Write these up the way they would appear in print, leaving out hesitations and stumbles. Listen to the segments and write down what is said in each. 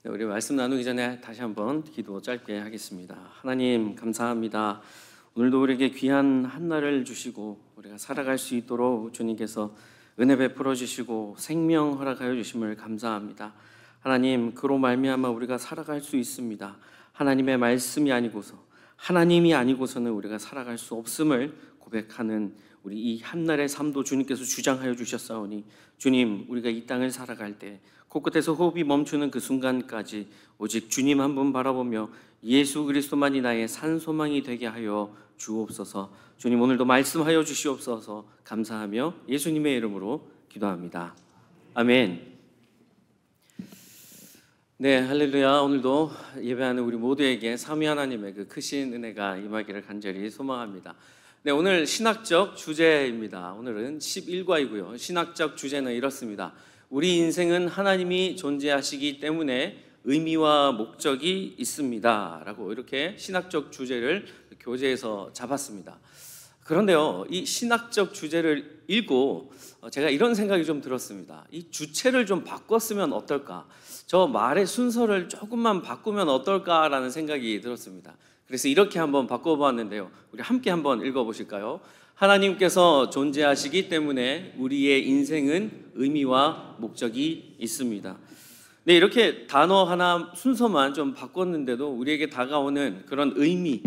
네, 우리 말씀 나누기 전에 다시 한번 기도 짧게 하겠습니다. 하나님 감사합니다. 오늘도 우리에게 귀한 한날을 주시고 우리가 살아갈 수 있도록 주님께서 은혜 베풀어 주시고 생명 허락하여 주심을 감사합니다. 하나님, 그로 말미암아 우리가 살아갈 수 있습니다. 하나님의 말씀이 아니고서, 하나님이 아니고서는 우리가 살아갈 수 없음을 고백하는 우리 이 한날의 삶도 주님께서 주장하여 주셨사오니, 주님, 우리가 이 땅을 살아갈 때 코끝에서 호흡이 멈추는 그 순간까지 오직 주님 한 분 바라보며 예수 그리스도만이 나의 산소망이 되게 하여 주옵소서. 주님, 오늘도 말씀하여 주시옵소서. 감사하며 예수님의 이름으로 기도합니다. 아멘. 네, 할렐루야. 오늘도 예배하는 우리 모두에게 삼위 하나님의 그 크신 은혜가 임하기를 간절히 소망합니다. 네, 오늘 신학적 주제입니다. 오늘은 11과이고요. 신학적 주제는 이렇습니다. 우리 인생은 하나님이 존재하시기 때문에 의미와 목적이 있습니다. 라고 이렇게 신학적 주제를 교재에서 잡았습니다. 그런데요, 이 신학적 주제를 읽고 제가 이런 생각이 좀 들었습니다. 이 주체를 좀 바꿨으면 어떨까? 저 말의 순서를 조금만 바꾸면 어떨까라는 생각이 들었습니다. 그래서 이렇게 한번 바꿔보았는데요. 우리 함께 한번 읽어보실까요? 하나님께서 존재하시기 때문에 우리의 인생은 의미와 목적이 있습니다. 네, 이렇게 단어 하나 순서만 좀 바꿨는데도 우리에게 다가오는 그런 의미,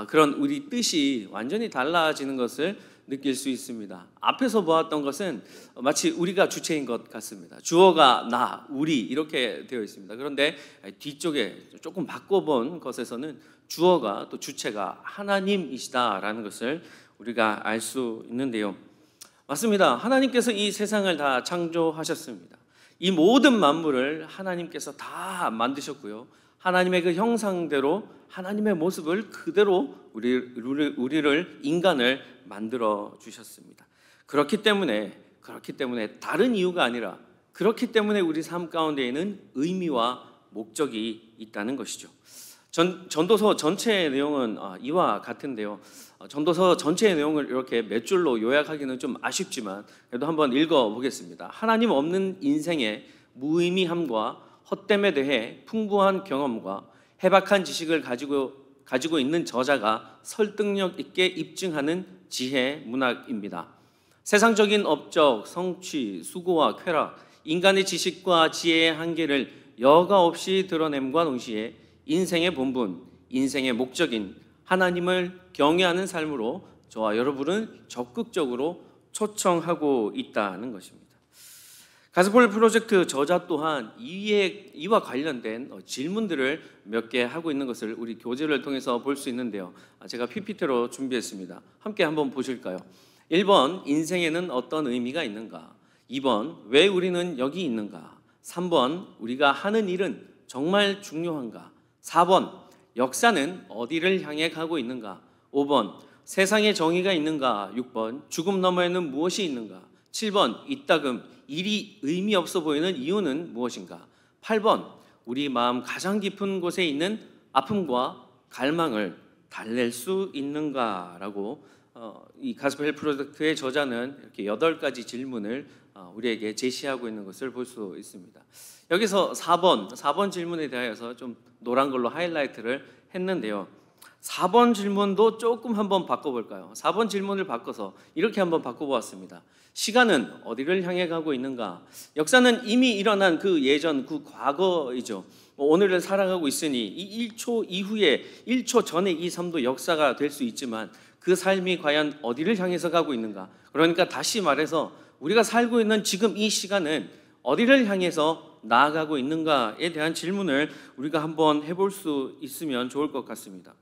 그런 우리 뜻이 완전히 달라지는 것을 느낄 수 있습니다. 앞에서 보았던 것은 마치 우리가 주체인 것 같습니다. 주어가 나, 우리 이렇게 되어 있습니다. 그런데 뒤쪽에 조금 바꿔본 것에서는 주어가 또 주체가 하나님이시다라는 것을 우리가 알 수 있는데요. 맞습니다. 하나님께서 이 세상을 다 창조하셨습니다. 이 모든 만물을 하나님께서 다 만드셨고요. 하나님의 그 형상대로 하나님의 모습을 그대로 우리를 인간을 만들어 주셨습니다. 그렇기 때문에 다른 이유가 아니라 그렇기 때문에 우리 삶 가운데에는 의미와 목적이 있다는 것이죠. 전도서 전체의 내용은 이와 같은데요. 전도서 전체의 내용을 이렇게 몇 줄로 요약하기는 좀 아쉽지만 그래도 한번 읽어보겠습니다. 하나님 없는 인생의 무의미함과 헛됨에 대해 풍부한 경험과 해박한 지식을 가지고 있는 저자가 설득력 있게 입증하는 지혜 문학입니다. 세상적인 업적, 성취, 수고와 쾌락, 인간의 지식과 지혜의 한계를 여과 없이 드러냄과 동시에 인생의 본분, 인생의 목적인 하나님을 경외하는 삶으로 저와 여러분은 적극적으로 초청하고 있다는 것입니다. 가스펠 프로젝트 저자 또한 이와 관련된 질문들을 몇 개 하고 있는 것을 우리 교재를 통해서 볼 수 있는데요. 제가 PPT로 준비했습니다. 함께 한번 보실까요? 1번, 인생에는 어떤 의미가 있는가? 2번, 왜 우리는 여기 있는가? 3번, 우리가 하는 일은 정말 중요한가? 4번, 역사는 어디를 향해 가고 있는가? 5번, 세상에 정의가 있는가? 6번, 죽음 너머에는 무엇이 있는가? 7번, 이따금 일이 의미 없어 보이는 이유는 무엇인가? 8번, 우리 마음 가장 깊은 곳에 있는 아픔과 갈망을 달랠 수 있는가? 라고 이 가스펠 프로젝트의 저자는 이렇게 8가지 질문을 우리에게 제시하고 있는 것을 볼 수 있습니다. 여기서 4번 질문에 대하여서 좀 노란 걸로 하이라이트를 했는데요. 4번 질문도 조금 한번 바꿔볼까요? 4번 질문을 바꿔서 이렇게 한번 바꿔보았습니다. 시간은 어디를 향해 가고 있는가? 역사는 이미 일어난 그 예전, 그 과거이죠. 오늘을 살아가고 있으니 이 1초 이후에 1초 전에 이 삶도 역사가 될 수 있지만 그 삶이 과연 어디를 향해서 가고 있는가? 그러니까 다시 말해서 우리가 살고 있는 지금 이 시간은 어디를 향해서 나아가고 있는가에 대한 질문을 우리가 한번 해볼 수 있으면 좋을 것 같습니다.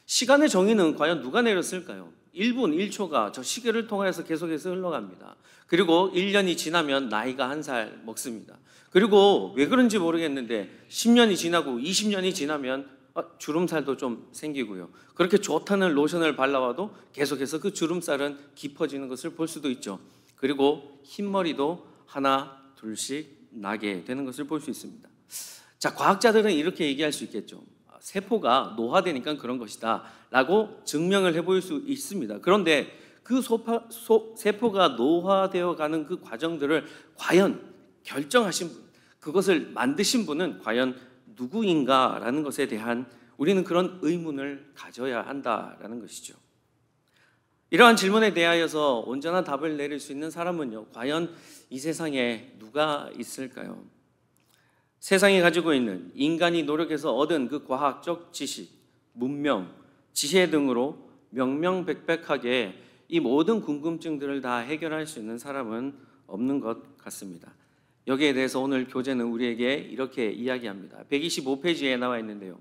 시간의 정의는 과연 누가 내렸을까요? 1분 1초가 저 시계를 통해서 계속해서 흘러갑니다. 그리고 1년이 지나면 나이가 1살 먹습니다. 그리고 왜 그런지 모르겠는데 10년이 지나고 20년이 지나면 주름살도 좀 생기고요. 그렇게 좋다는 로션을 발라와도 계속해서 그 주름살은 깊어지는 것을 볼 수도 있죠. 그리고 흰머리도 하나 둘씩 나게 되는 것을 볼 수 있습니다. 자, 과학자들은 이렇게 얘기할 수 있겠죠. 세포가 노화되니까 그런 것이다 라고 증명을 해볼 수 있습니다. 그런데 그 세포가 노화되어 가는 그 과정들을 과연 결정하신 분, 그것을 만드신 분은 과연 누구인가라는 것에 대한 우리는 그런 의문을 가져야 한다라는 것이죠. 이러한 질문에 대하여서 온전한 답을 내릴 수 있는 사람은요, 과연 이 세상에 누가 있을까요? 세상이 가지고 있는 인간이 노력해서 얻은 그 과학적 지식, 문명, 지혜 등으로 명명백백하게 이 모든 궁금증들을 다 해결할 수 있는 사람은 없는 것 같습니다. 여기에 대해서 오늘 교재는 우리에게 이렇게 이야기합니다. 125페이지에 나와 있는데요,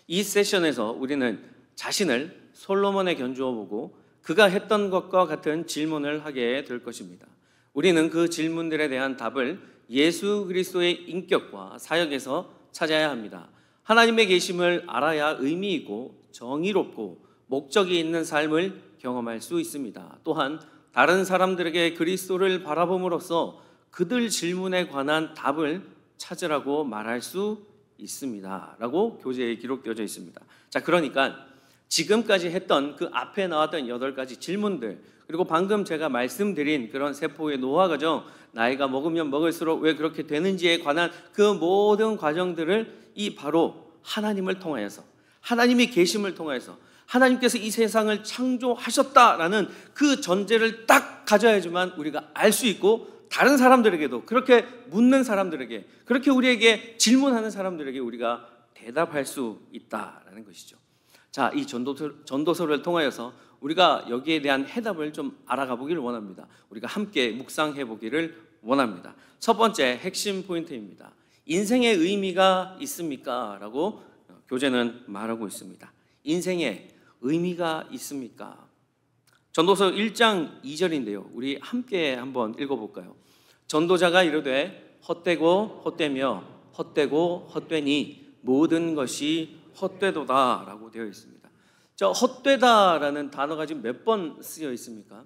이 세션에서 우리는 자신을 솔로몬에 견주어 보고 그가 했던 것과 같은 질문을 하게 될 것입니다. 우리는 그 질문들에 대한 답을 예수 그리스도의 인격과 사역에서 찾아야 합니다. 하나님의 계심을 알아야 의미 있고 정의롭고 목적이 있는 삶을 경험할 수 있습니다. 또한 다른 사람들에게 그리스도를 바라봄으로써 그들 질문에 관한 답을 찾으라고 말할 수 있습니다. 라고 교재에 기록되어져 있습니다. 자, 그러니까 지금까지 했던 그 앞에 나왔던 8가지 질문들, 그리고 방금 제가 말씀드린 그런 세포의 노화 과정, 나이가 먹으면 먹을수록 왜 그렇게 되는지에 관한 그 모든 과정들을 이 바로 하나님을 통하여서, 하나님의 계심을 통하여서, 하나님께서 이 세상을 창조하셨다라는 그 전제를 딱 가져야지만 우리가 알 수 있고, 다른 사람들에게도, 그렇게 묻는 사람들에게, 그렇게 우리에게 질문하는 사람들에게 우리가 대답할 수 있다라는 것이죠. 자, 이 전도서를 통하여서 우리가 여기에 대한 해답을 좀 알아가 보기를 원합니다. 우리가 함께 묵상해 보기를 원합니다. 첫 번째 핵심 포인트입니다. 인생의 의미가 있습니까? 라고 교재는 말하고 있습니다. 인생에 의미가 있습니까? 전도서 1장 2절인데요. 우리 함께 한번 읽어볼까요? 전도자가 이르되 헛되고 헛되며 헛되고 헛되니 모든 것이 헛되도다 라고 되어 있습니다. 저 헛되다라는 단어가 지금 몇 번 쓰여 있습니까?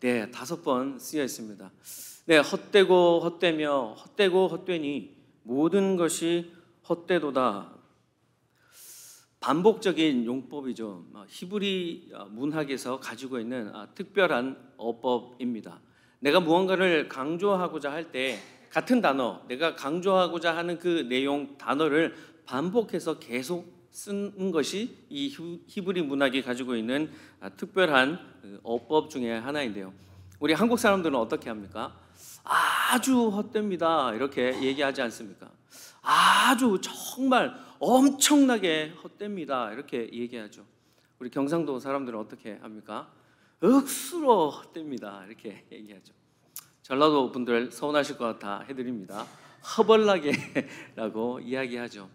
네, 5번 쓰여 있습니다. 네, 헛되고 헛되며 헛되고 헛되니 모든 것이 헛되도다. 반복적인 용법이죠. 히브리 문학에서 가지고 있는 특별한 어법입니다. 내가 무언가를 강조하고자 할 때 같은 단어, 내가 강조하고자 하는 그 내용, 단어를 반복해서 계속 쓰는 것이 이 히브리 문학이 가지고 있는 특별한 어법 중에 하나인데요. 우리 한국 사람들은 어떻게 합니까? 아주 헛됩니다 이렇게 얘기하지 않습니까? 아주 정말 엄청나게 헛됩니다 이렇게 얘기하죠. 우리 경상도 사람들은 어떻게 합니까? 억수로 헛됩니다 이렇게 얘기하죠. 전라도 분들 서운하실 것 같아 해드립니다. 허벌나게라고 이야기하죠.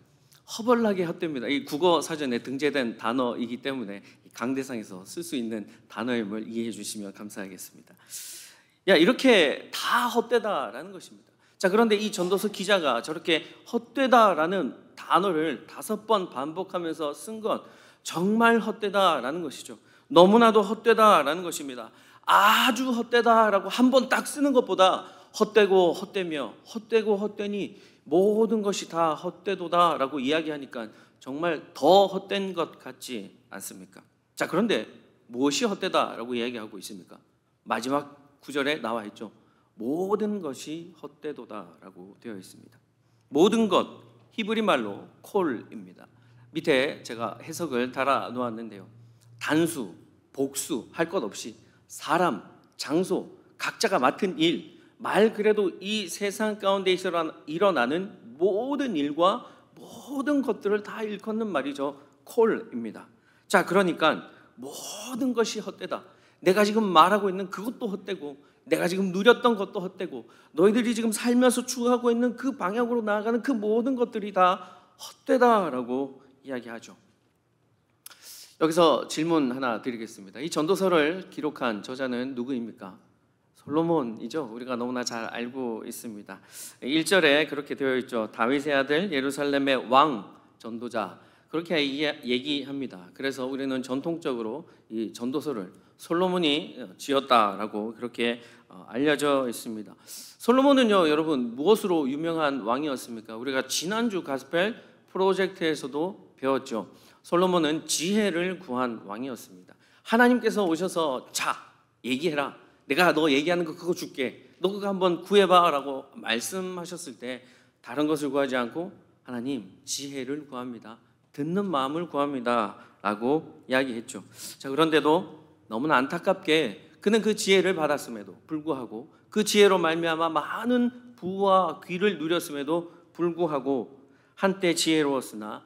허벌나게 헛됩니다. 이 국어 사전에 등재된 단어이기 때문에 강대상에서 쓸 수 있는 단어임을 이해해 주시면 감사하겠습니다. 야, 이렇게 다 헛되다라는 것입니다. 자, 그런데 이 전도서 기자가 저렇게 헛되다라는 단어를 5번 반복하면서 쓴 것, 정말 헛되다라는 것이죠. 너무나도 헛되다라는 것입니다. 아주 헛되다라고 한 번 딱 쓰는 것보다 헛되고 헛되며 헛되고 헛되니 모든 것이 다 헛되도다라고 이야기하니까 정말 더 헛된 것 같지 않습니까? 자, 그런데 무엇이 헛되다라고 이야기하고 있습니까? 마지막 구절에 나와 있죠. 모든 것이 헛되도다라고 되어 있습니다. 모든 것, 히브리 말로 콜입니다. 밑에 제가 해석을 달아 놓았는데요. 단수, 복수 할 것 없이 사람, 장소, 각자가 맡은 일, 말 그래도 이 세상 가운데 일어나는 모든 일과 모든 것들을 다 일컫는 말이죠. 콜입니다. 자, 그러니까 모든 것이 헛되다. 내가 지금 말하고 있는 그것도 헛되고, 내가 지금 누렸던 것도 헛되고, 너희들이 지금 살면서 추구하고 있는 그 방향으로 나아가는 그 모든 것들이 다 헛되다라고 이야기하죠. 여기서 질문 하나 드리겠습니다. 이 전도서를 기록한 저자는 누구입니까? 솔로몬이죠. 우리가 너무나 잘 알고 있습니다. 1절에 그렇게 되어 있죠. 다윗의 아들 예루살렘의 왕 전도자, 그렇게 얘기합니다. 그래서 우리는 전통적으로 이 전도서를 솔로몬이 지었다라고 그렇게 알려져 있습니다. 솔로몬은요, 여러분 무엇으로 유명한 왕이었습니까? 우리가 지난주 가스펠 프로젝트에서도 배웠죠. 솔로몬은 지혜를 구한 왕이었습니다. 하나님께서 오셔서 자, 얘기해라. 내가 너 얘기하는 거 그거 줄게. 너 그거 한번 구해봐 라고 말씀하셨을 때 다른 것을 구하지 않고 하나님 지혜를 구합니다. 듣는 마음을 구합니다. 라고 이야기했죠. 자, 그런데도 너무나 안타깝게 그는 그 지혜를 받았음에도 불구하고 그 지혜로 말미암아 많은 부와 귀를 누렸음에도 불구하고 한때 지혜로웠으나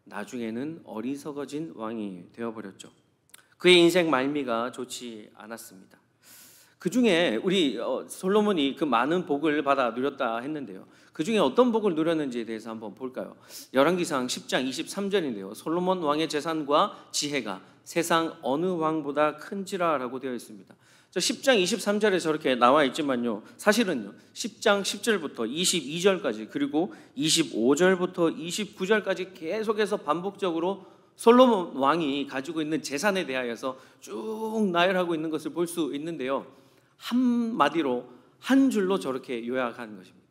나중에는 어리석어진 왕이 되어버렸죠. 그의 인생 말미가 좋지 않았습니다. 그 중에 우리 솔로몬이 그 많은 복을 받아 누렸다 했는데요. 그 중에 어떤 복을 누렸는지에 대해서 한번 볼까요? 열왕기상 10장 23절인데요. 솔로몬 왕의 재산과 지혜가 세상 어느 왕보다 큰지라라고 되어 있습니다. 저 10장 23절에 저렇게 나와 있지만요. 사실은요. 10장 10절부터 22절까지 그리고 25절부터 29절까지 계속해서 반복적으로 솔로몬 왕이 가지고 있는 재산에 대하여서 쭉 나열하고 있는 것을 볼 수 있는데요. 한마디로 한 줄로 저렇게 요약한 것입니다.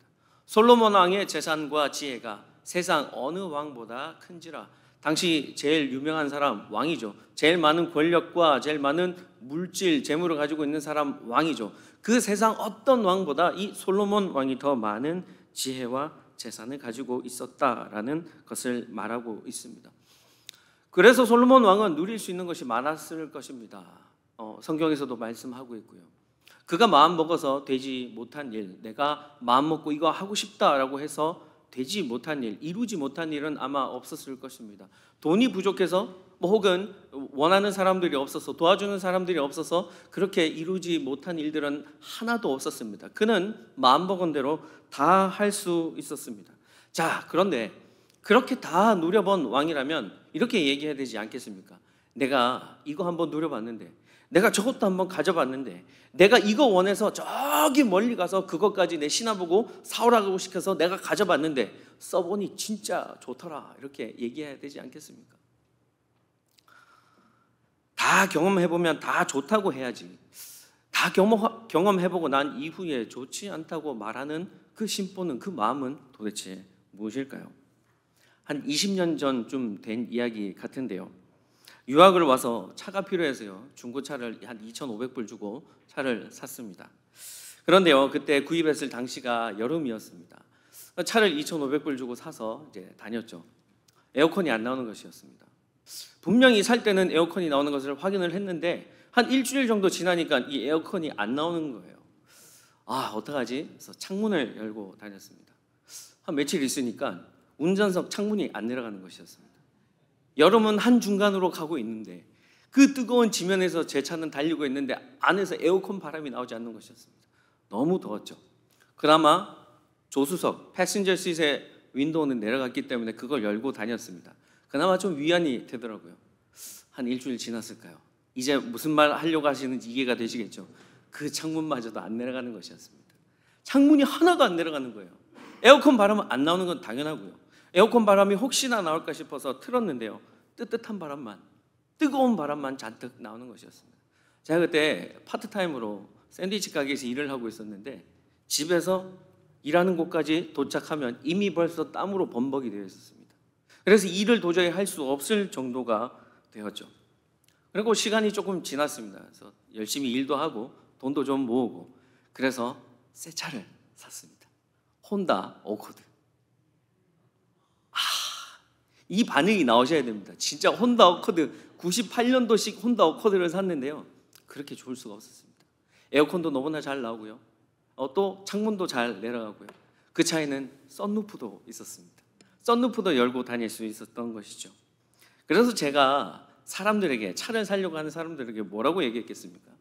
솔로몬 왕의 재산과 지혜가 세상 어느 왕보다 큰지라. 당시 제일 유명한 사람 왕이죠. 제일 많은 권력과 제일 많은 물질, 재물을 가지고 있는 사람 왕이죠. 그 세상 어떤 왕보다 이 솔로몬 왕이 더 많은 지혜와 재산을 가지고 있었다라는 것을 말하고 있습니다. 그래서 솔로몬 왕은 누릴 수 있는 것이 많았을 것입니다. 성경에서도 말씀하고 있고요. 그가 마음 먹어서 되지 못한 일, 내가 마음 먹고 이거 하고 싶다라고 해서 되지 못한 일, 이루지 못한 일은 아마 없었을 것입니다. 돈이 부족해서 혹은 원하는 사람들이 없어서 도와주는 사람들이 없어서 그렇게 이루지 못한 일들은 하나도 없었습니다. 그는 마음먹은 대로 다 할 수 있었습니다. 자, 그런데 그렇게 다 누려본 왕이라면 이렇게 얘기해야 되지 않겠습니까? 내가 이거 한번 누려봤는데, 내가 저것도 한번 가져봤는데, 내가 이거 원해서 저기 멀리 가서 그것까지 내 신하보고 사오라고 시켜서 내가 가져봤는데 써보니 진짜 좋더라, 이렇게 얘기해야 되지 않겠습니까? 다 경험해보면 다 좋다고 해야지. 다 경험해보고 난 이후에 좋지 않다고 말하는 그 심보는, 그 마음은 도대체 무엇일까요? 한 20년 전쯤 된 이야기 같은데요. 유학을 와서 차가 필요해서요. 중고차를 한 2,500불 주고 차를 샀습니다. 그런데요, 그때 구입했을 당시가 여름이었습니다. 차를 2,500불 주고 사서 이제 다녔죠. 에어컨이 안 나오는 것이었습니다. 분명히 살 때는 에어컨이 나오는 것을 확인을 했는데 한 일주일 정도 지나니까 이 에어컨이 안 나오는 거예요. 아, 어떡하지? 그래서 창문을 열고 다녔습니다. 한 며칠 있으니까 운전석 창문이 안 내려가는 것이었습니다. 여름은 한중간으로 가고 있는데 그 뜨거운 지면에서 제 차는 달리고 있는데 안에서 에어컨 바람이 나오지 않는 것이었습니다. 너무 더웠죠. 그나마 조수석, 패신저 시트의 윈도우는 내려갔기 때문에 그걸 열고 다녔습니다. 그나마 좀 위안이 되더라고요. 한 일주일 지났을까요? 이제 무슨 말 하려고 하시는지 이해가 되시겠죠? 그 창문마저도 안 내려가는 것이었습니다. 창문이 하나도 안 내려가는 거예요. 에어컨 바람은 안 나오는 건 당연하고요. 에어컨 바람이 혹시나 나올까 싶어서 틀었는데요. 뜨뜻한 바람만, 뜨거운 바람만 잔뜩 나오는 것이었습니다. 제가 그때 파트타임으로 샌드위치 가게에서 일을 하고 있었는데 집에서 일하는 곳까지 도착하면 이미 벌써 땀으로 범벅이 되어 있었습니다. 그래서 일을 도저히 할 수 없을 정도가 되었죠. 그리고 시간이 조금 지났습니다. 그래서 열심히 일도 하고 돈도 좀 모으고 그래서 새 차를 샀습니다. 혼다 어코드. 이 반응이 나오셔야 됩니다. 진짜 혼다 어코드, 98년도식 혼다 어코드를 샀는데요. 그렇게 좋을 수가 없었습니다. 에어컨도 너무나 잘 나오고요. 또 창문도 잘 내려가고요. 그 차에는 썬루프도 있었습니다. 썬루프도 열고 다닐 수 있었던 것이죠. 그래서 제가 사람들에게, 차를 사려고 하는 사람들에게 뭐라고 얘기했겠습니까?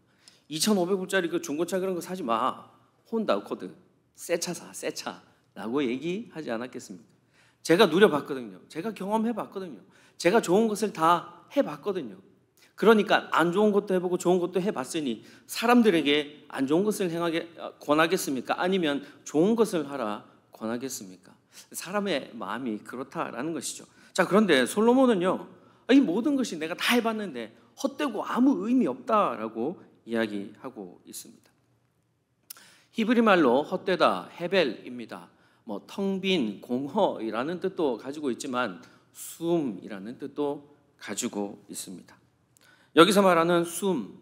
2,500불짜리 그 중고차 그런 거 사지 마. 혼다 어코드, 새 차 사, 새 차라고 얘기하지 않았겠습니까? 제가 누려봤거든요. 제가 경험해봤거든요. 제가 좋은 것을 다 해봤거든요. 그러니까 안 좋은 것도 해보고 좋은 것도 해봤으니 사람들에게 안 좋은 것을 행하게 권하겠습니까? 아니면 좋은 것을 하라 권하겠습니까? 사람의 마음이 그렇다라는 것이죠. 자, 그런데 솔로몬은요, 이 모든 것이 내가 다 해봤는데 헛되고 아무 의미 없다라고 이야기하고 있습니다. 히브리 말로 헛되다, 헤벨입니다. 텅 빈, 공허이라는 뜻도 가지고 있지만 숨이라는 뜻도 가지고 있습니다. 여기서 말하는 숨,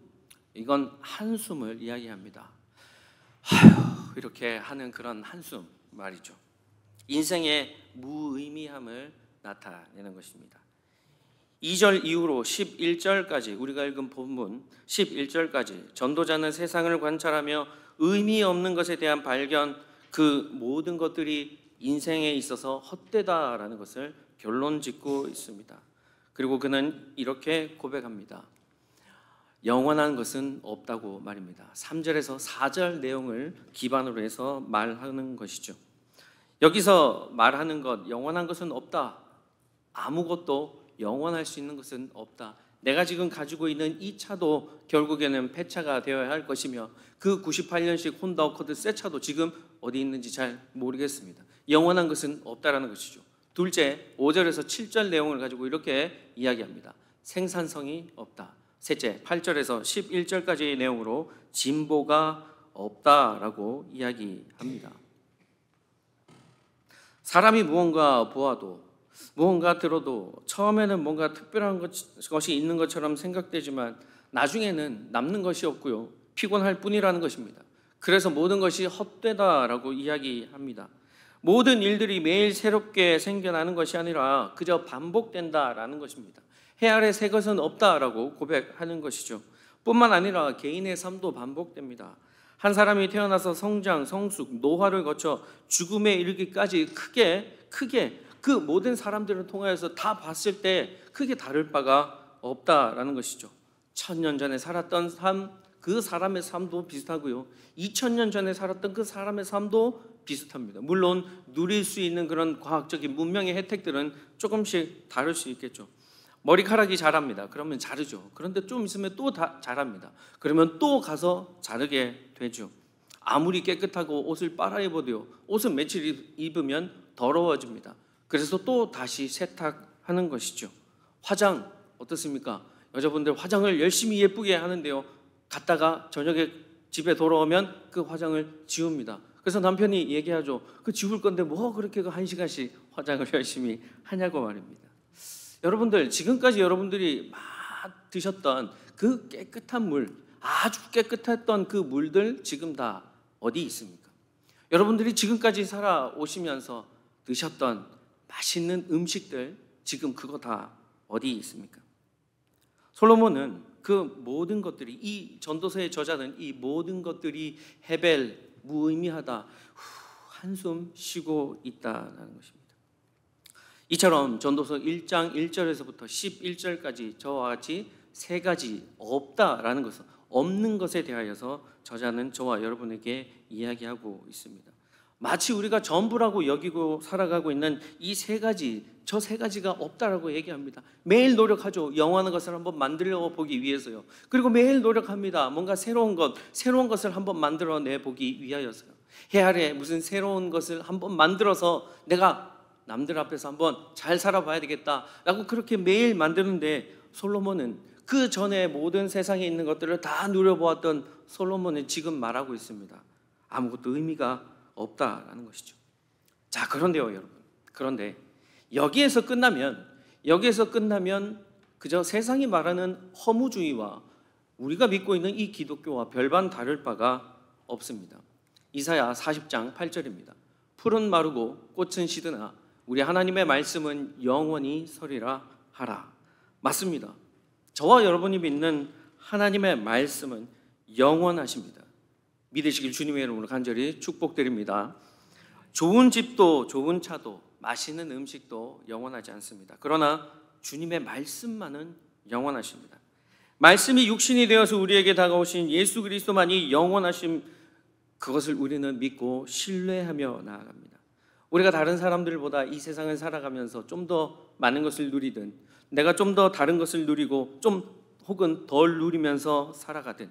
이건 한숨을 이야기합니다. 이렇게 하는 그런 한숨 말이죠. 인생의 무의미함을 나타내는 것입니다. 2절 이후로 11절까지 우리가 읽은 본문 11절까지 전도자는 세상을 관찰하며 의미 없는 것에 대한 발견, 그 모든 것들이 인생에 있어서 헛되다라는 것을 결론 짓고 있습니다. 그리고 그는 이렇게 고백합니다. 영원한 것은 없다고 말입니다. 3절에서 4절 내용을 기반으로 해서 말하는 것이죠. 여기서 말하는 것, 영원한 것은 없다. 아무것도 영원할 수 있는 것은 없다. 내가 지금 가지고 있는 이 차도 결국에는 폐차가 되어야 할 것이며 그 98년식 혼다 어코드 새 차도 지금 어디 있는지 잘 모르겠습니다. 영원한 것은 없다라는 것이죠. 둘째, 5절에서 7절 내용을 가지고 이렇게 이야기합니다. 생산성이 없다. 셋째, 8절에서 11절까지의 내용으로 진보가 없다라고 이야기합니다. 사람이 무언가 보아도 무언가 들어도 처음에는 뭔가 특별한 것이 있는 것처럼 생각되지만 나중에는 남는 것이 없고요, 피곤할 뿐이라는 것입니다. 그래서 모든 것이 헛되다라고 이야기합니다. 모든 일들이 매일 새롭게 생겨나는 것이 아니라 그저 반복된다라는 것입니다. 해 아래 새 것은 없다라고 고백하는 것이죠. 뿐만 아니라 개인의 삶도 반복됩니다. 한 사람이 태어나서 성장, 성숙, 노화를 거쳐 죽음에 이르기까지 크게 그 모든 사람들을 통하여서 다 봤을 때 크게 다를 바가 없다라는 것이죠. 1000년 전에 살았던 삶, 그 사람의 삶도 비슷하고요, 2000년 전에 살았던 그 사람의 삶도 비슷합니다. 물론 누릴 수 있는 그런 과학적인 문명의 혜택들은 조금씩 다를 수 있겠죠. 머리카락이 자랍니다. 그러면 자르죠. 그런데 좀 있으면 또 자랍니다. 그러면 또 가서 자르게 되죠. 아무리 깨끗하고 옷을 빨아입어도요, 옷은 며칠 입으면 더러워집니다. 그래서 또 다시 세탁하는 것이죠. 화장 어떻습니까? 여자분들 화장을 열심히 예쁘게 하는데요, 갔다가 저녁에 집에 돌아오면 그 화장을 지웁니다. 그래서 남편이 얘기하죠. 그 지울 건데 뭐 그렇게 1시간씩 화장을 열심히 하냐고 말입니다. 여러분들, 지금까지 여러분들이 막 드셨던 그 깨끗한 물, 아주 깨끗했던 그 물들 지금 다 어디 있습니까? 여러분들이 지금까지 살아오시면서 드셨던 맛있는 음식들 지금 그거 다 어디 있습니까? 솔로몬은 그 모든 것들이, 이 전도서의 저자는 이 모든 것들이 헤벨, 무의미하다, 한숨 쉬고 있다는 것입니다. 이처럼 전도서 1장 1절에서부터 11절까지 저와 같이 세 가지 없다라는 것은, 없는 것에 대하여서 저자는 저와 여러분에게 이야기하고 있습니다. 마치 우리가 전부라고 여기고 살아가고 있는 이 세 가지, 저 세 가지가 없다라고 얘기합니다. 매일 노력하죠. 영원한 것을 한번 만들어 보기 위해서요. 그리고 매일 노력합니다. 뭔가 새로운 것을 한번 만들어내 보기 위하여서요. 해 아래 무슨 새로운 것을 한번 만들어서 내가 남들 앞에서 한번 잘 살아봐야 되겠다라고 그렇게 매일 만드는데, 솔로몬은 그 전에 모든 세상에 있는 것들을 다 누려보았던 솔로몬은 지금 말하고 있습니다. 아무것도 의미가 없다라는 것이죠. 자, 그런데요 여러분, 그런데 여기에서 끝나면 그저 세상이 말하는 허무주의와 우리가 믿고 있는 이 기독교와 별반 다를 바가 없습니다. 이사야 40장 8절입니다. 풀은 마르고 꽃은 시드나 우리 하나님의 말씀은 영원히 서리라 하라. 맞습니다. 저와 여러분이 믿는 하나님의 말씀은 영원하십니다. 믿으시길 주님의 이름으로 간절히 축복드립니다. 좋은 집도 좋은 차도 맛있는 음식도 영원하지 않습니다. 그러나 주님의 말씀만은 영원하십니다. 말씀이 육신이 되어서 우리에게 다가오신 예수 그리스도만이 영원하심, 그것을 우리는 믿고 신뢰하며 나아갑니다. 우리가 다른 사람들보다 이 세상을 살아가면서 좀 더 많은 것을 누리든, 내가 좀 더 다른 것을 누리고 좀 혹은 덜 누리면서 살아가든,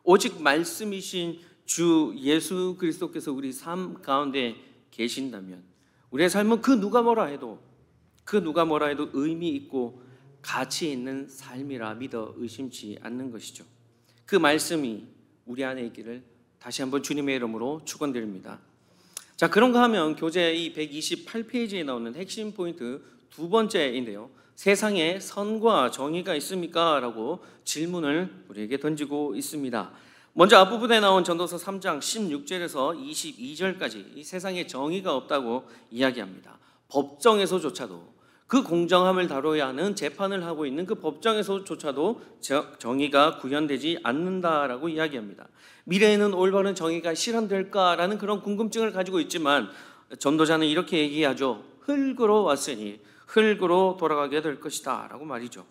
오직 말씀이신 주 예수 그리스도께서 우리 삶 가운데 계신다면 우리의 삶은 그 누가 뭐라 해도 의미 있고 가치 있는 삶이라 믿어 의심치 않는 것이죠. 그 말씀이 우리 안에 있기를 다시 한번 주님의 이름으로 축원드립니다. 자, 그런가 하면 교재 이 128페이지에 나오는 핵심 포인트 두 번째인데요, 세상에 선과 정의가 있습니까? 라고 질문을 우리에게 던지고 있습니다. 먼저 앞부분에 나온 전도서 3장 16절에서 22절까지 이 세상에 정의가 없다고 이야기합니다. 법정에서조차도 그 공정함을 다뤄야 하는 재판을 하고 있는 그 법정에서조차도 정의가 구현되지 않는다라고 이야기합니다. 미래에는 올바른 정의가 실현될까라는 그런 궁금증을 가지고 있지만 전도자는 이렇게 얘기하죠. 흙으로 왔으니 흙으로 돌아가게 될 것이다 라고 말이죠.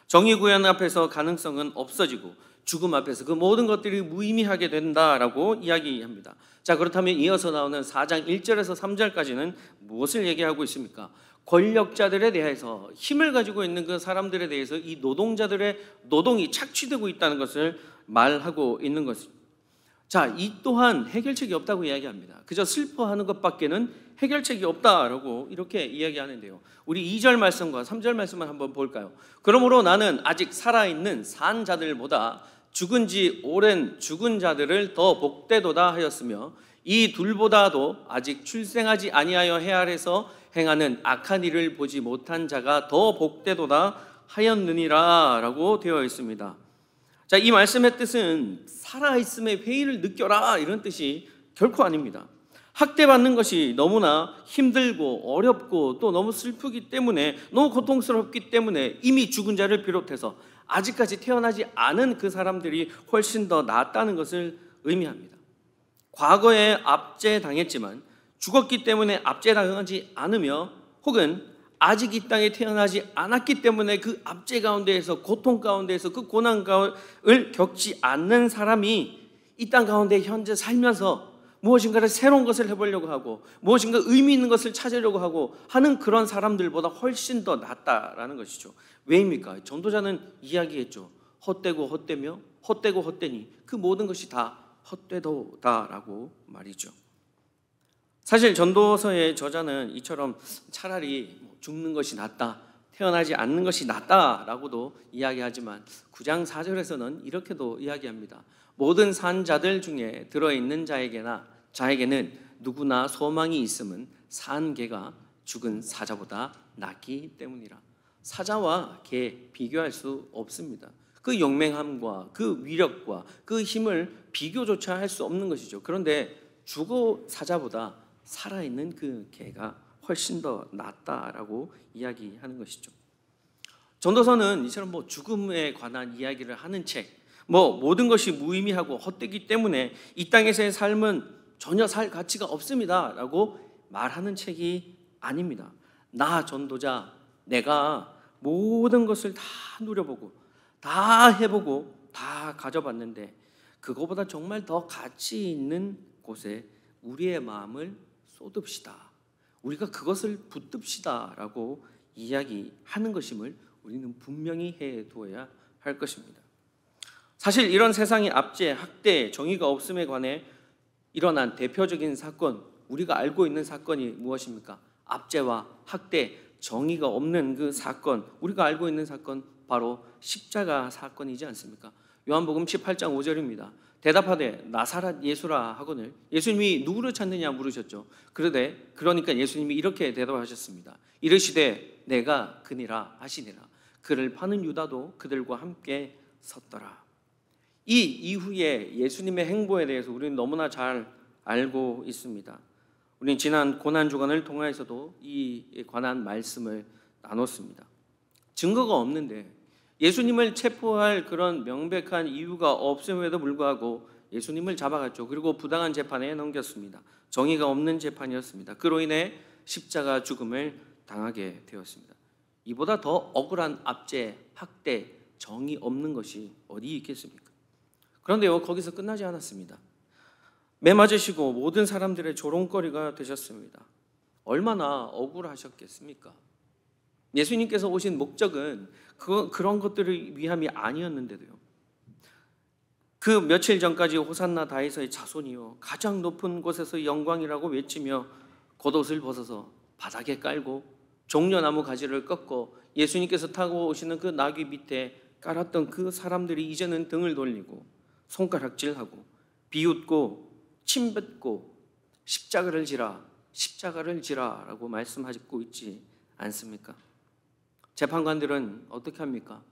정의 구현 앞에서 가능성은 없어지고 죽음 앞에서 그 모든 것들이 무의미하게 된다라고 이야기합니다. 자, 그렇다면 이어서 나오는 4장 1절에서 3절까지는 무엇을 얘기하고 있습니까? 권력자들에 대해서 힘을 가지고 있는 그 사람들에 대해서 이 노동자들의 노동이 착취되고 있다는 것을 말하고 있는 것입니다. 자, 이 또한 해결책이 없다고 이야기합니다. 그저 슬퍼하는 것밖에는 해결책이 없다라고 이렇게 이야기하는데요. 우리 2절 말씀과 3절 말씀을 한번 볼까요? 그러므로 나는 아직 살아있는 산 자들보다 죽은 지 오랜 죽은 자들을 더 복되도다 하였으며 이 둘보다도 아직 출생하지 아니하여 해 아래서 행하는 악한 일을 보지 못한 자가 더 복되도다 하였느니라 라고 되어 있습니다. 자, 이 말씀의 뜻은 살아있음의 회의를 느껴라 이런 뜻이 결코 아닙니다. 학대받는 것이 너무나 힘들고 어렵고 또 너무 슬프기 때문에, 너무 고통스럽기 때문에 이미 죽은 자를 비롯해서 아직까지 태어나지 않은 그 사람들이 훨씬 더 낫다는 것을 의미합니다. 과거에 압제당했지만 죽었기 때문에 압제당하지 않으며, 혹은 아직 이 땅에 태어나지 않았기 때문에 그 압제 가운데에서, 고통 가운데에서 그 고난을 겪지 않는 사람이 이 땅 가운데 현재 살면서 무엇인가를 새로운 것을 해보려고 하고 무엇인가 의미 있는 것을 찾으려고 하고 하는 그런 사람들보다 훨씬 더 낫다라는 것이죠. 왜입니까? 전도자는 이야기했죠. 헛되고 헛되며 헛되고 헛되니 그 모든 것이 다 헛되도다라고 말이죠. 사실 전도서의 저자는 이처럼 차라리 죽는 것이 낫다, 태어나지 않는 것이 낫다라고도 이야기하지만 9장 4절에서는 이렇게도 이야기합니다. 모든 산 자들 중에 들어있는 자에게는 누구나 소망이 있음은 산 개가 죽은 사자보다 낫기 때문이라. 사자와 개 비교할 수 없습니다. 그 용맹함과 그 위력과 그 힘을 비교조차 할 수 없는 것이죠. 그런데 죽어 사자보다 살아있는 그 개가 훨씬 더 낫다라고 이야기하는 것이죠. 전도서는 이처럼 죽음에 관한 이야기를 하는 책, 모든 것이 무의미하고 헛되기 때문에 이 땅에서의 삶은 전혀 살 가치가 없습니다 라고 말하는 책이 아닙니다. 나 전도자, 내가 모든 것을 다 누려보고 다 해보고 다 가져봤는데 그거보다 정말 더 가치 있는 곳에 우리의 마음을 쏟읍시다, 우리가 그것을 붙듭시다 라고 이야기하는 것임을 우리는 분명히 해두어야 할 것입니다. 사실 이런 세상의 압제, 학대, 정의가 없음에 관해 일어난 대표적인 사건, 우리가 알고 있는 사건이 무엇입니까? 압제와 학대, 정의가 없는 그 사건, 우리가 알고 있는 사건 바로 십자가 사건이지 않습니까? 요한복음 18장 5절입니다. 대답하되 나사렛 예수라 하거늘 예수님이 누구를 찾느냐 물으셨죠. 그러니까 예수님이 이렇게 대답하셨습니다. 이르시되 내가 그니라 하시니라. 그를 파는 유다도 그들과 함께 섰더라. 이 이후에 예수님의 행보에 대해서 우리는 너무나 잘 알고 있습니다. 우리는 지난 고난주간을 통해서도 이 관한 말씀을 나눴습니다. 증거가 없는데 예수님을 체포할 그런 명백한 이유가 없음에도 불구하고 예수님을 잡아갔죠. 그리고 부당한 재판에 넘겼습니다. 정의가 없는 재판이었습니다. 그로 인해 십자가 죽음을 당하게 되었습니다. 이보다 더 억울한 압제, 학대, 정의 없는 것이 어디 있겠습니까? 그런데요, 거기서 끝나지 않았습니다. 매 맞으시고 모든 사람들의 조롱거리가 되셨습니다. 얼마나 억울하셨겠습니까? 예수님께서 오신 목적은 그런 것들을 위함이 아니었는데도요. 그 며칠 전까지 호산나 다윗의 자손이요 가장 높은 곳에서 영광이라고 외치며 겉옷을 벗어서 바닥에 깔고 종려나무 가지를 꺾고 예수님께서 타고 오시는 그 나귀 밑에 깔았던 그 사람들이 이제는 등을 돌리고 손가락질하고 비웃고 침뱉고 십자가를 지라 라고 말씀하고 있지 않습니까? 재판관들은 어떻게 합니까?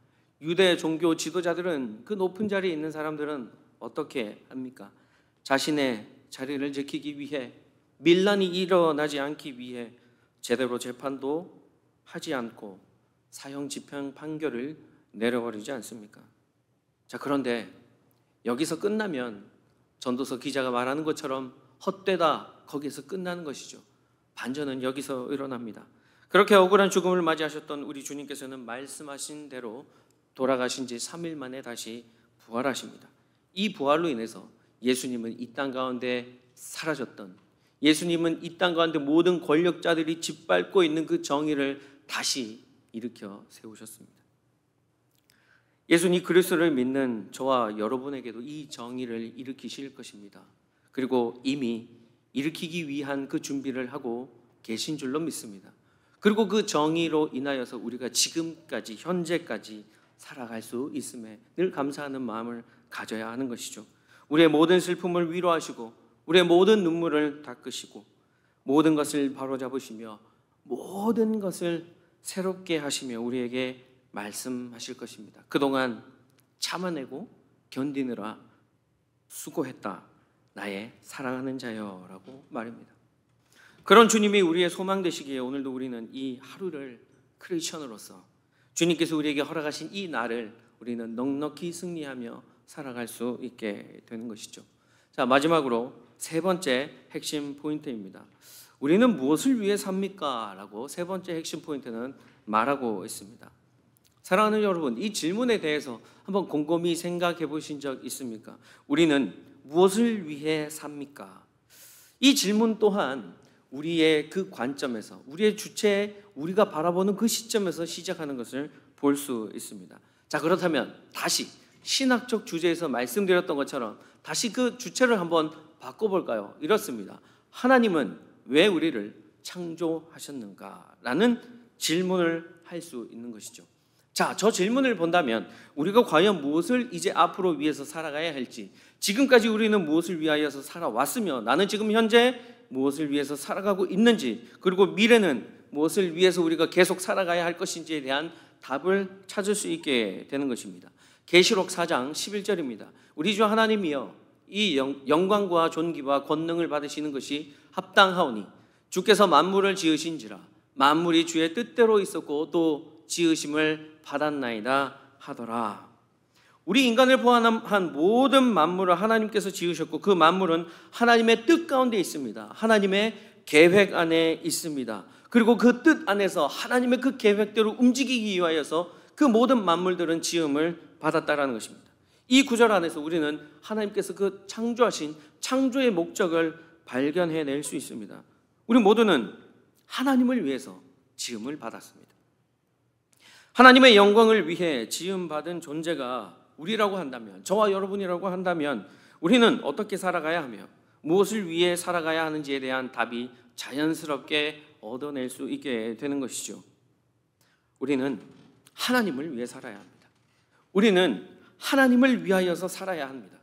유대 종교 지도자들은, 그 높은 자리에 있는 사람들은 어떻게 합니까? 자신의 자리를 지키기 위해, 밀란이 일어나지 않기 위해 제대로 재판도 하지 않고 사형 집행 판결을 내려버리지 않습니까? 자, 그런데 여기서 끝나면 전도서 기자가 말하는 것처럼 헛되다, 거기에서 끝나는 것이죠. 반전은 여기서 일어납니다. 그렇게 억울한 죽음을 맞이하셨던 우리 주님께서는 말씀하신 대로 돌아가신 지 3일 만에 다시 부활하십니다. 이 부활로 인해서 예수님은 이 땅 가운데 사라졌던, 예수님은 이 땅 가운데 모든 권력자들이 짓밟고 있는 그 정의를 다시 일으켜 세우셨습니다. 예수님 그리스도를 믿는 저와 여러분에게도 이 정의를 일으키실 것입니다. 그리고 이미 일으키기 위한 그 준비를 하고 계신 줄로 믿습니다. 그리고 그 정의로 인하여서 우리가 지금까지, 현재까지 살아갈 수 있음에 늘 감사하는 마음을 가져야 하는 것이죠. 우리의 모든 슬픔을 위로하시고 우리의 모든 눈물을 닦으시고 모든 것을 바로잡으시며 모든 것을 새롭게 하시며 우리에게 말씀하실 것입니다. 그동안 참아내고 견디느라 수고했다, 나의 사랑하는 자여 라고 말입니다. 그런 주님이 우리의 소망 되시기에 오늘도 우리는 이 하루를 크리스천으로서 주님께서 우리에게 허락하신 이 날을 우리는 넉넉히 승리하며 살아갈 수 있게 되는 것이죠. 자, 마지막으로 세 번째 핵심 포인트입니다. 우리는 무엇을 위해 삽니까? 라고 세 번째 핵심 포인트는 말하고 있습니다. 사랑하는 여러분, 이 질문에 대해서 한번 곰곰이 생각해 보신 적 있습니까? 우리는 무엇을 위해 삽니까? 이 질문 또한 우리의 그 관점에서, 우리의 주체에 우리가 바라보는 그 시점에서 시작하는 것을 볼 수 있습니다. 자, 그렇다면 다시 신학적 주제에서 말씀드렸던 것처럼 다시 그 주체를 한번 바꿔볼까요? 이렇습니다. 하나님은 왜 우리를 창조하셨는가? 라는 질문을 할 수 있는 것이죠. 자, 저 질문을 본다면 우리가 과연 무엇을 이제 앞으로 위해서 살아가야 할지, 지금까지 우리는 무엇을 위하여서 살아왔으며 나는 지금 현재 무엇을 위해서 살아가고 있는지, 그리고 미래는 무엇을 위해서 우리가 계속 살아가야 할 것인지에 대한 답을 찾을 수 있게 되는 것입니다. 계시록 4장 11절입니다. 우리 주 하나님이여, 이 영광과 존귀와 권능을 받으시는 것이 합당하오니 주께서 만물을 지으신지라 만물이 주의 뜻대로 있었고 또 지으심을 받았나이다 하더라. 우리 인간을 포함한 모든 만물을 하나님께서 지으셨고 그 만물은 하나님의 뜻 가운데 있습니다. 하나님의 계획 안에 있습니다. 그리고 그 뜻 안에서 하나님의 그 계획대로 움직이기 위하여서 그 모든 만물들은 지음을 받았다라는 것입니다. 이 구절 안에서 우리는 하나님께서 그 창조하신 창조의 목적을 발견해낼 수 있습니다. 우리 모두는 하나님을 위해서 지음을 받았습니다. 하나님의 영광을 위해 지음받은 존재가 우리라고 한다면, 저와 여러분이라고 한다면 우리는 어떻게 살아가야 하며 무엇을 위해 살아가야 하는지에 대한 답이 자연스럽게 얻어낼 수 있게 되는 것이죠. 우리는 하나님을 위해 살아야 합니다. 우리는 하나님을 위하여서 살아야 합니다.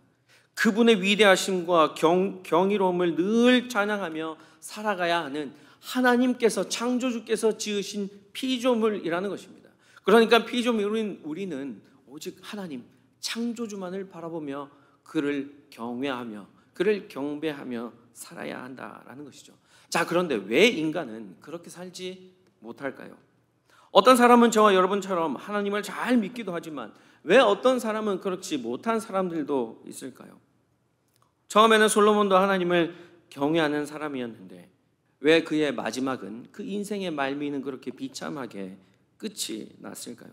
그분의 위대하심과 경이로움을 늘 찬양하며 살아가야 하는 하나님께서, 창조주께서 지으신 피조물이라는 것입니다. 그러니까 피조물인 우리는 오직 하나님, 창조주만을 바라보며 그를 경외하며 그를 경배하며 살아야 한다라는 것이죠. 자, 그런데 왜 인간은 그렇게 살지 못할까요? 어떤 사람은 저와 여러분처럼 하나님을 잘 믿기도 하지만 왜 어떤 사람은 그렇지 못한 사람들도 있을까요? 처음에는 솔로몬도 하나님을 경외하는 사람이었는데 왜 그의 마지막은, 그 인생의 말미는 그렇게 비참하게 끝이 났을까요?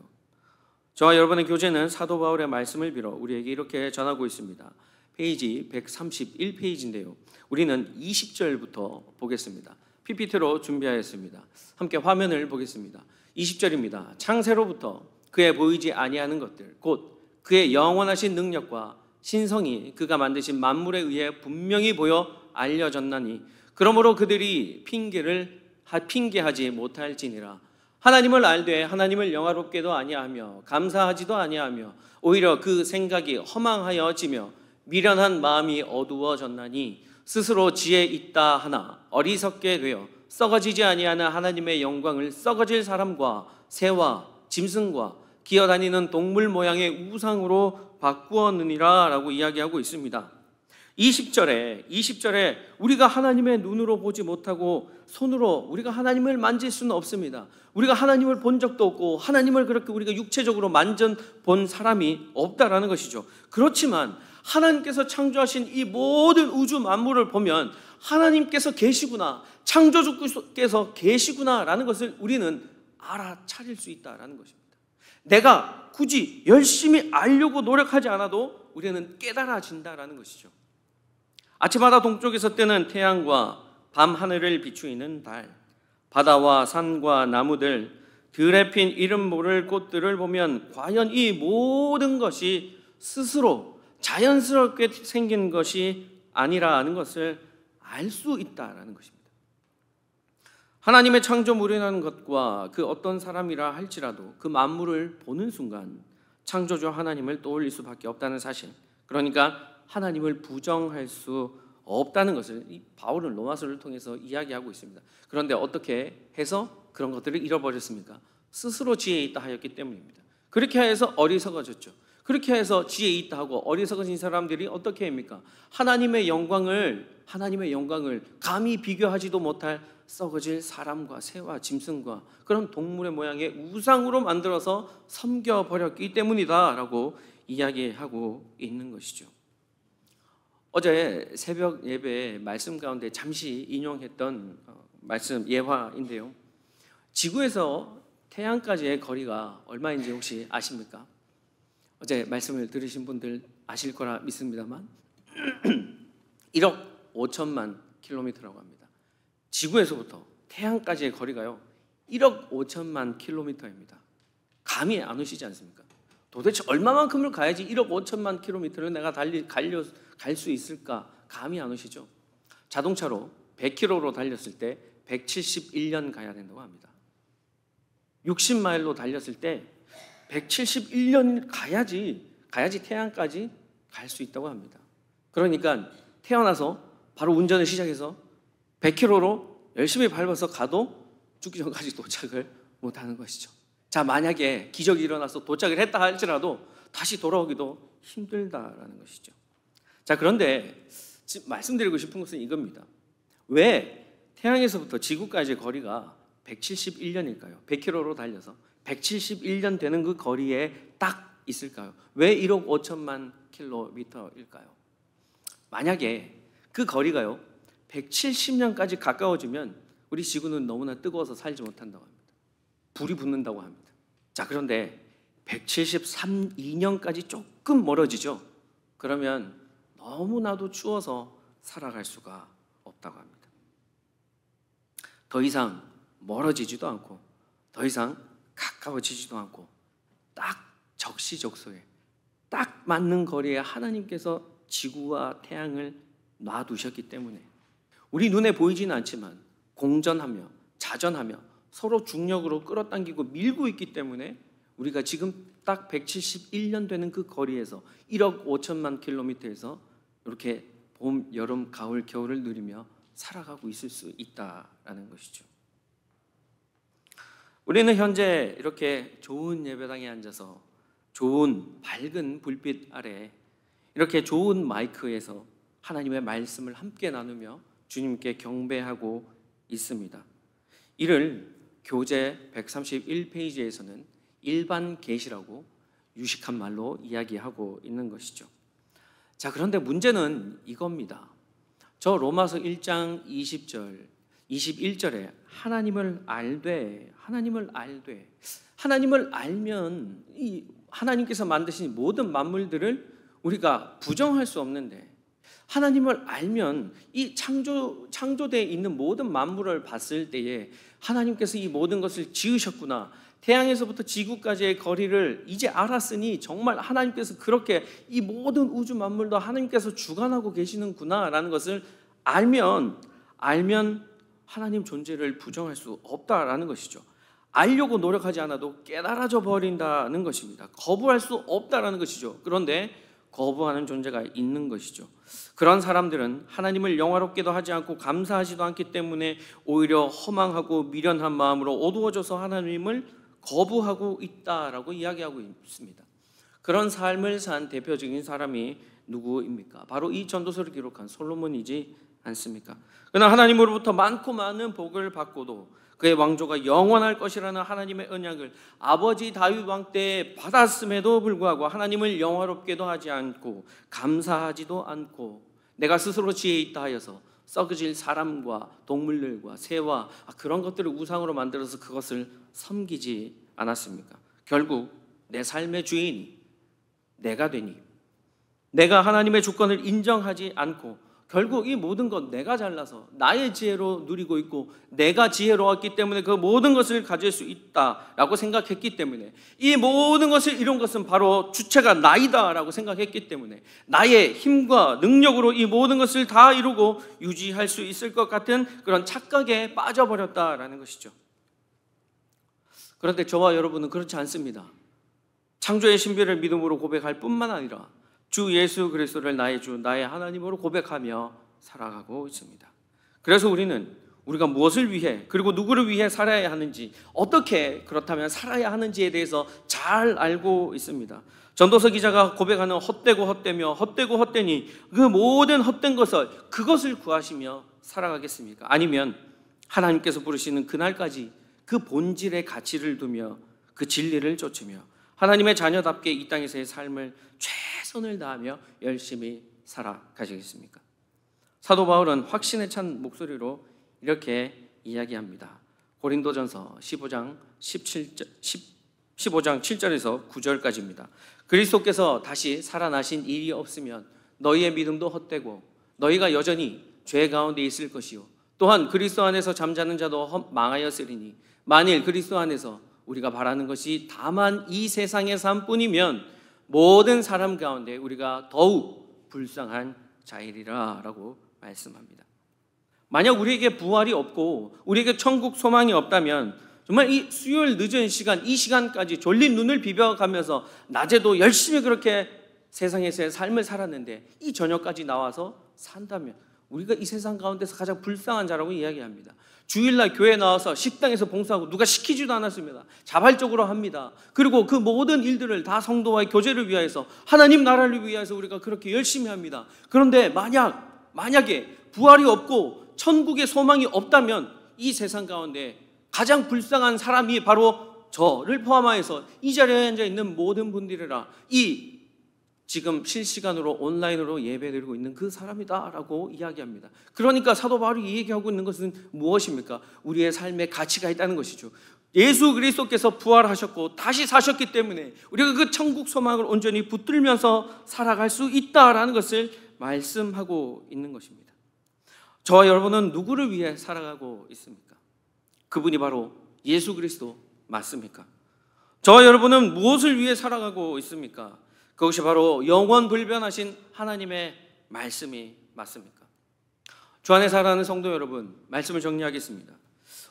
저와 여러분의 교재는 사도 바울의 말씀을 빌어 우리에게 이렇게 전하고 있습니다. 페이지 131페이지인데요. 우리는 20절부터 보겠습니다. PPT로 준비하였습니다. 함께 화면을 보겠습니다. 20절입니다. 창세로부터 그의 보이지 아니하는 것들, 곧 그의 영원하신 능력과 신성이 그가 만드신 만물에 의해 분명히 보여 알려졌나니 그러므로 그들이 핑계하지 못할지니라. 하나님을 알되 하나님을 영화롭게도 아니하며 감사하지도 아니하며 오히려 그 생각이 허망하여지며 미련한 마음이 어두워졌나니 스스로 지혜 있다 하나 어리석게 되어 썩어지지 아니하는 하나님의 영광을 썩어질 사람과 새와 짐승과 기어다니는 동물 모양의 우상으로 바꾸었느니라 라고 이야기하고 있습니다. 20절에 우리가 하나님의 눈으로 보지 못하고 손으로 우리가 하나님을 만질 수는 없습니다. 우리가 하나님을 본 적도 없고 하나님을 그렇게 우리가 육체적으로 본 사람이 없다라는 것이죠. 그렇지만 하나님께서 창조하신 이 모든 우주 만물을 보면 하나님께서 계시구나, 창조주께서 계시구나라는 것을 우리는 알아차릴 수 있다라는 것입니다. 내가 굳이 열심히 알려고 노력하지 않아도 우리는 깨달아진다라는 것이죠. 아침마다 동쪽에서 뜨는 태양과 밤 하늘을 비추이는 달, 바다와 산과 나무들, 들에 핀 이름 모를 꽃들을 보면 과연 이 모든 것이 스스로 자연스럽게 생긴 것이 아니라는 것을 알 수 있다라는 것입니다. 하나님의 창조물이라는 것과 그 어떤 사람이라 할지라도 그 만물을 보는 순간 창조주 하나님을 떠올릴 수밖에 없다는 사실, 그러니까 하나님을 부정할 수 없다는 것을 이 바울은 로마서를 통해서 이야기하고 있습니다. 그런데 어떻게 해서 그런 것들을 잃어버렸습니까? 스스로 지혜 있다 하였기 때문입니다. 그렇게 해서 어리석어졌죠. 그렇게 해서 지혜 있다 하고 어리석어진 사람들이 어떻게 합니까? 하나님의 영광을 감히 비교하지도 못할 썩어질 사람과 새와 짐승과 그런 동물의 모양의 우상으로 만들어서 섬겨버렸기 때문이다라고 이야기하고 있는 것이죠. 어제 새벽 예배 말씀 가운데 잠시 인용했던 말씀 예화인데요. 지구에서 태양까지의 거리가 얼마인지 혹시 아십니까? 어제 말씀을 들으신 분들 아실 거라 믿습니다만 1억 5천만 킬로미터라고 합니다. 지구에서부터 태양까지의 거리가요 1억 5천만 킬로미터입니다. 감이 안 오시지 않습니까? 도대체 얼마만큼을 가야지 1억 5천만 킬로미터를 내가 갈 수 있을까? 감이 안 오시죠? 자동차로 100km로 달렸을 때 171년 가야 된다고 합니다. 60마일로 달렸을 때 171년 가야지 태양까지 갈 수 있다고 합니다. 그러니까 태어나서 바로 운전을 시작해서 100km로 열심히 밟아서 가도 죽기 전까지 도착을 못하는 것이죠. 자, 만약에 기적이 일어나서 도착을 했다 할지라도 다시 돌아오기도 힘들다라는 것이죠. 자, 그런데 지금 말씀드리고 싶은 것은 이겁니다. 왜 태양에서부터 지구까지의 거리가 171년일까요? 100km로 달려서 171년 되는 그 거리에 딱 있을까요? 왜 1억 5천만 킬로미터일까요? 만약에 그 거리가요 170년까지 가까워지면 우리 지구는 너무나 뜨거워서 살지 못한다고 합니다. 불이 붙는다고 합니다. 자, 그런데 173년까지 조금 멀어지죠. 그러면 너무나도 추워서 살아갈 수가 없다고 합니다. 더 이상 멀어지지도 않고 더 이상 가까워지지도 않고 딱 적시적소에 딱 맞는 거리에 하나님께서 지구와 태양을 놔두셨기 때문에 우리 눈에 보이지는 않지만 공전하며 자전하며 서로 중력으로 끌어당기고 밀고 있기 때문에 우리가 지금 딱 171년 되는 그 거리에서 1억 5천만 킬로미터에서 이렇게 봄, 여름, 가을, 겨울을 누리며 살아가고 있을 수 있다라는 것이죠. 우리는 현재 이렇게 좋은 예배당에 앉아서 좋은 밝은 불빛 아래 이렇게 좋은 마이크에서 하나님의 말씀을 함께 나누며 주님께 경배하고 있습니다. 이를 교재 131페이지에서는 일반 계시라고 유식한 말로 이야기하고 있는 것이죠. 자, 그런데 문제는 이겁니다. 저 로마서 1장 20절, 21절에 하나님을 알되 하나님을 알면 이 하나님께서 만드신 모든 만물들을 우리가 부정할 수 없는데 하나님을 알면 이 창조되어 있는 모든 만물을 봤을 때에 하나님께서 이 모든 것을 지으셨구나, 태양에서부터 지구까지의 거리를 이제 알았으니 정말 하나님께서 그렇게 이 모든 우주 만물도 하나님께서 주관하고 계시는구나 라는 것을 알면 하나님 존재를 부정할 수 없다라는 것이죠. 알려고 노력하지 않아도 깨달아져 버린다는 것입니다. 거부할 수 없다라는 것이죠. 그런데 거부하는 존재가 있는 것이죠. 그런 사람들은 하나님을 영화롭게도 하지 않고 감사하지도 않기 때문에 오히려 허망하고 미련한 마음으로 어두워져서 하나님을 거부하고 있다라고 이야기하고 있습니다. 그런 삶을 산 대표적인 사람이 누구입니까? 바로 이 전도서를 기록한 솔로몬이지 않습니까? 그러나 하나님으로부터 많고 많은 복을 받고도 그의 왕조가 영원할 것이라는 하나님의 언약을 아버지 다윗 왕 때 받았음에도 불구하고 하나님을 영화롭게도 하지 않고 감사하지도 않고 내가 스스로 지혜 있다 하여서 썩어질 사람과 동물들과 새와 그런 것들을 우상으로 만들어서 그것을 섬기지 않았습니까? 결국 내 삶의 주인이 내가 되니 내가 하나님의 주권을 인정하지 않고 결국 이 모든 것 내가 잘나서 나의 지혜로 누리고 있고 내가 지혜로웠기 때문에 그 모든 것을 가질 수 있다라고 생각했기 때문에 이 모든 것을 이룬 것은 바로 주체가 나이다라고 생각했기 때문에 나의 힘과 능력으로 이 모든 것을 다 이루고 유지할 수 있을 것 같은 그런 착각에 빠져버렸다라는 것이죠. 그런데 저와 여러분은 그렇지 않습니다. 창조의 신비를 믿음으로 고백할 뿐만 아니라 주 예수 그리스도를 나의 주, 나의 하나님으로 고백하며 살아가고 있습니다. 그래서 우리가 무엇을 위해 그리고 누구를 위해 살아야 하는지 어떻게 그렇다면 살아야 하는지에 대해서 잘 알고 있습니다. 전도서 기자가 고백하는 헛되고 헛되며 헛되고 헛되니 그 모든 헛된 그것을 구하시며 살아가겠습니까? 아니면 하나님께서 부르시는 그날까지 그 본질의 가치를 두며 그 진리를 쫓으며 하나님의 자녀답게 이 땅에서의 삶을 최선을 다하며 열심히 살아가시겠습니까? 사도 바울은 확신에 찬 목소리로 이렇게 이야기합니다. 고린도전서 15장 7절에서 9절까지입니다. 그리스도께서 다시 살아나신 일이 없으면 너희의 믿음도 헛되고 너희가 여전히 죄 가운데 있을 것이요 또한 그리스도 안에서 잠자는 자도 망하였으리니 만일 그리스도 안에서 우리가 바라는 것이 다만 이 세상의 삶뿐이면 모든 사람 가운데 우리가 더욱 불쌍한 자이리라 라고 말씀합니다. 만약 우리에게 부활이 없고 우리에게 천국 소망이 없다면 정말 이 수요일 늦은 시간, 이 시간까지 졸린 눈을 비벼가면서 낮에도 열심히 그렇게 세상에서의 삶을 살았는데 이 저녁까지 나와서 산다면 우리가 이 세상 가운데서 가장 불쌍한 자라고 이야기합니다. 주일날 교회 나와서 식당에서 봉사하고 누가 시키지도 않았습니다. 자발적으로 합니다. 그리고 그 모든 일들을 다 성도와의 교제를 위하여서 하나님 나라를 위해서 우리가 그렇게 열심히 합니다. 그런데 만약에 부활이 없고 천국의 소망이 없다면 이 세상 가운데 가장 불쌍한 사람이 바로 저를 포함하여서 이 자리에 앉아 있는 모든 분들이라 이 지금 실시간으로 온라인으로 예배드리고 있는 그 사람이다라고 이야기합니다. 그러니까 사도 바울이 얘기하고 있는 것은 무엇입니까? 우리의 삶에 가치가 있다는 것이죠. 예수 그리스도께서 부활하셨고 다시 사셨기 때문에 우리가 그 천국 소망을 온전히 붙들면서 살아갈 수 있다라는 것을 말씀하고 있는 것입니다. 저와 여러분은 누구를 위해 살아가고 있습니까? 그분이 바로 예수 그리스도 맞습니까? 저와 여러분은 무엇을 위해 살아가고 있습니까? 그것이 바로 영원불변하신 하나님의 말씀이 맞습니까? 주 안에 살아가는 성도 여러분, 말씀을 정리하겠습니다.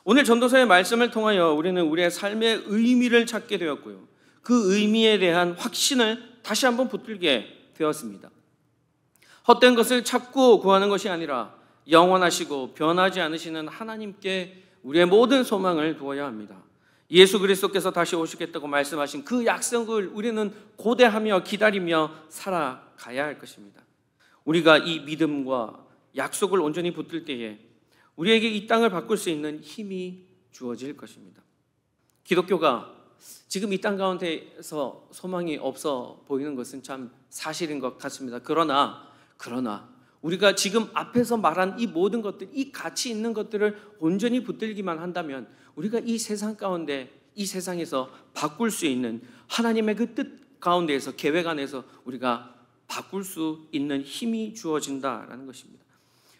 오늘 전도서의 말씀을 통하여 우리는 우리의 삶의 의미를 찾게 되었고요, 그 의미에 대한 확신을 다시 한번 붙들게 되었습니다. 헛된 것을 찾고 구하는 것이 아니라 영원하시고 변하지 않으시는 하나님께 우리의 모든 소망을 두어야 합니다. 예수 그리스도께서 다시 오시겠다고 말씀하신 그 약속을 우리는 고대하며 기다리며 살아가야 할 것입니다. 우리가 이 믿음과 약속을 온전히 붙들 때에 우리에게 이 땅을 바꿀 수 있는 힘이 주어질 것입니다. 기독교가 지금 이 땅 가운데서 소망이 없어 보이는 것은 참 사실인 것 같습니다. 그러나 우리가 지금 앞에서 말한 이 모든 것들, 이 가치 있는 것들을 온전히 붙들기만 한다면 우리가 이 세상 가운데, 이 세상에서 바꿀 수 있는 하나님의 그 뜻 가운데에서, 계획 안에서 우리가 바꿀 수 있는 힘이 주어진다라는 것입니다.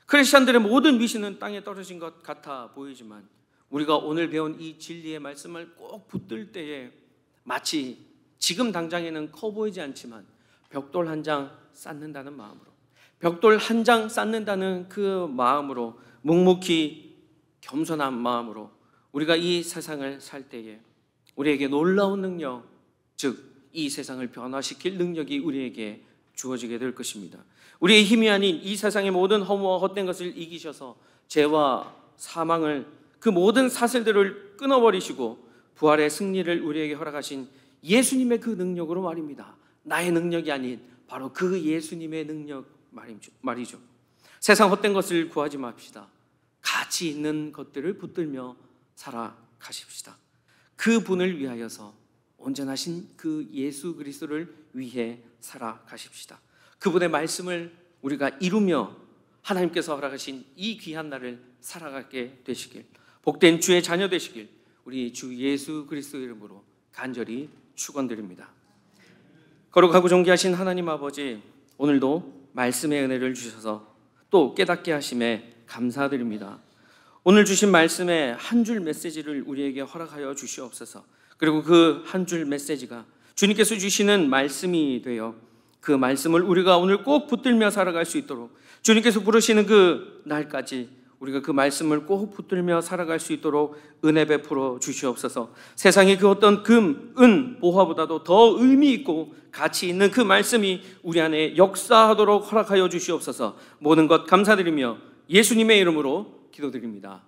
크리스찬들의 모든 미신은 땅에 떨어진 것 같아 보이지만 우리가 오늘 배운 이 진리의 말씀을 꼭 붙들 때에 마치 지금 당장에는 커 보이지 않지만 벽돌 한 장 쌓는다는 마음으로, 벽돌 한 장 쌓는다는 그 마음으로, 묵묵히 겸손한 마음으로 우리가 이 세상을 살 때에 우리에게 놀라운 능력, 즉 이 세상을 변화시킬 능력이 우리에게 주어지게 될 것입니다. 우리의 힘이 아닌 이 세상의 모든 허무와 헛된 것을 이기셔서 죄와 사망을, 그 모든 사슬들을 끊어버리시고 부활의 승리를 우리에게 허락하신 예수님의 그 능력으로 말입니다. 나의 능력이 아닌 바로 그 예수님의 능력 말이죠. 세상 헛된 것을 구하지 맙시다. 가치 있는 것들을 붙들며 살아가십시다. 그분을 위하여서 온전하신 그 예수 그리스도를 위해 살아가십시다. 그분의 말씀을 우리가 이루며 하나님께서 허락하신 이 귀한 날을 살아가게 되시길, 복된 주의 자녀 되시길 우리 주 예수 그리스도 이름으로 간절히 축원드립니다. 거룩하고 존귀하신 하나님 아버지, 오늘도 말씀의 은혜를 주셔서 또 깨닫게 하심에 감사드립니다. 오늘 주신 말씀의 한 줄 메시지를 우리에게 허락하여 주시옵소서. 그리고 그 한 줄 메시지가 주님께서 주시는 말씀이 되어 그 말씀을 우리가 오늘 꼭 붙들며 살아갈 수 있도록, 주님께서 부르시는 그 날까지 우리가 그 말씀을 꼭 붙들며 살아갈 수 있도록 은혜 베풀어 주시옵소서. 세상의 그 어떤 금, 은, 보화보다도 더 의미 있고 가치 있는 그 말씀이 우리 안에 역사하도록 허락하여 주시옵소서. 모든 것 감사드리며 예수님의 이름으로 기도드립니다.